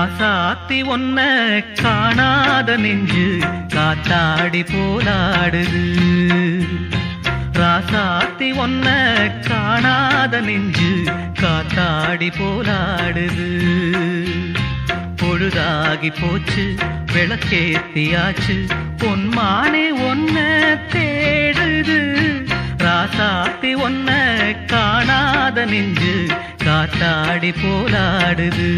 ராசாத்தி ஒன்ன காணாத நெஞ்சு காத்தாடி போலாடுது. ராசாத்தி ஒன்ன காணாத நெஞ்சு காத்தாடி போலாடுது. பொழுதாகி போச்சு விளக்கேத்தியாச்சு பொன்மானே ஒன்ன தேடுது. ராசாத்தி ஒன்ன காணாத நெஞ்சு காத்தாடி போலாடுது.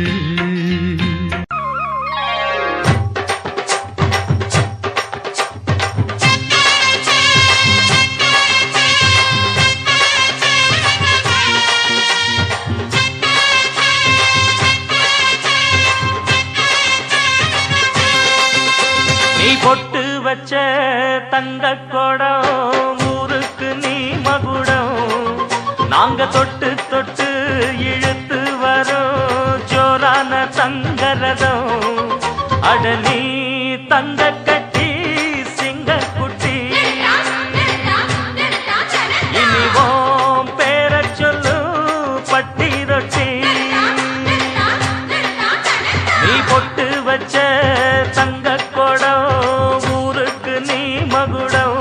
நீ பொட்டு வச்ச தங்க கொடம் ஊருக்கு நீ மகுடம். நாங்க தொட்டு தொட்டு இழுத்து வரோம் ஜோரான தங்கரதம். அட நீ தங்க கட்டி சிங்க குட்டி இனிவோம் பேர சொல்லு பட்டி ரொட்டி. நீ பொட்டு வச்ச தங்க கொடம் ஊருக்கு நீ மகுடம்.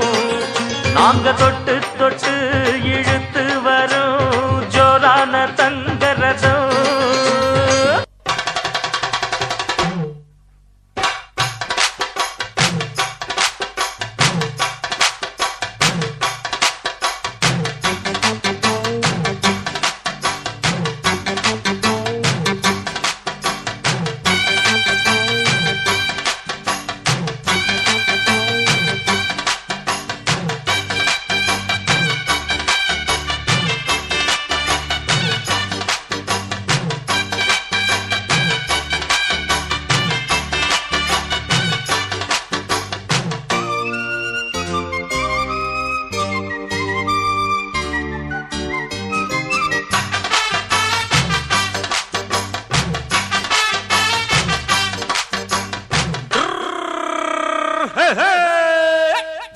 நாங்க தொட்டு தொட்டு இழுத்து வரும் ஜோரான தங்கரதம்.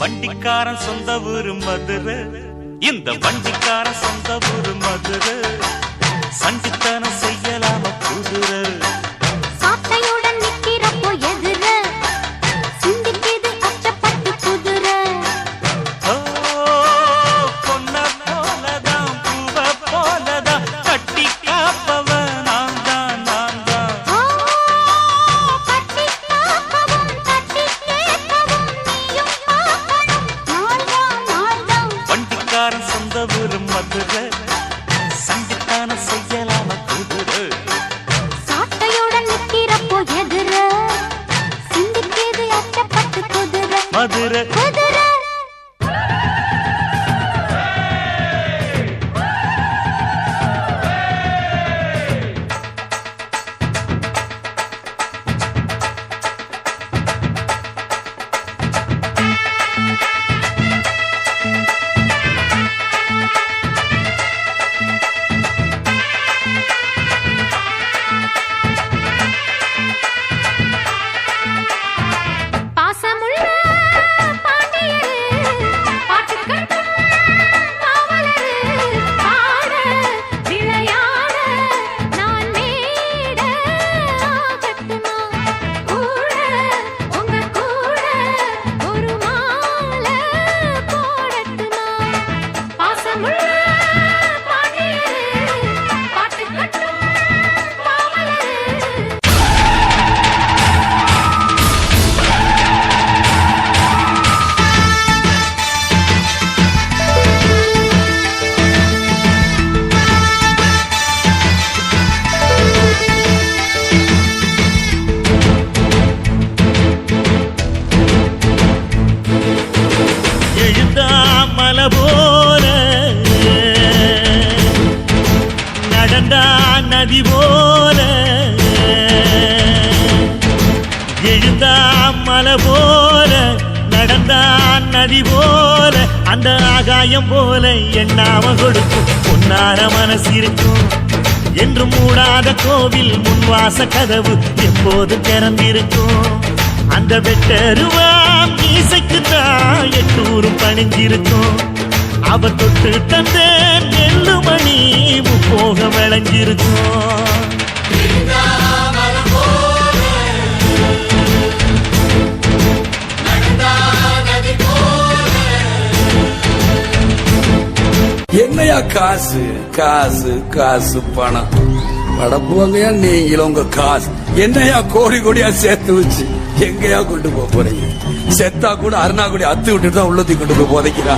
வண்டிக்காரன் சொந்த ஊரு மதுரை. இந்த வண்டிக்காரன் சொந்த ஊரு மதுரை. சண்டித்தனம் செய்யலாம குதிரை. சாட்டையுடன் நிக்கிறப்போ எதிர சிந்திக்குது அச்சப்பட்டு குதிரை. பொன்ன போலதான் பூவ போலதான் கட்டி காப்பவன் நான் தான் நான் தான். கட்டி காப்பவும் கட்டி கேட்கவும் நீயும் பார்க்கணும் நாள் தான். வண்டிக்காரன் சொந்த ஊரு மதுரை. சண்டித்தனம் செய்யலாம குதிரை. சாட்டையுடன் நிக்கிறப்போ எதிர சிந்திக்குது அச்சப்பட்டு குதிரை. மதுரை குதிரை பாசமுள்ள பாண்டியர் பாட்டுக்கட்டும் காவலர் பாட விளையாட நான் மேட ஆகட்டுமா கூட உங்க கூட ஒரு மாலை போடட்டுமா. பாசமுள்ள பாண்டியர் பாட்டுக்கட்டும் காவலர். எழுந்தாமல போல நடந்தா நதி போல. எழுந்தாமல போல நடந்தா நதி போல. அந்த ஆகாயம் போல எண்ணாம கொடுக்கும் பொன்னார மனசு இருக்கும். என்று மூடாத கோவில் முன்வாச கதவு எப்போது திறந்திருக்கும். அந்த வெட்டருவாம் மீசைக்கு தான் 800 பணிஞ்சிருக்கும். அவ தொட்டு தந்த நெல்லுமணி முப்போக விளைஞ்சிருக்கும். என்னையா காசு காசு காசு பணம் படப்புவாங்கயா நீங்களும் உங்க காசு என்னையா கோடி கோடியா சேர்த்து வச்சு எங்கயா கொண்டு போறீங்க? செத்தா கூட அருணா கூட அத்து விட்டுட்டு தான் உள்ளத்தி கொண்டு போய் போதைக்கிறா.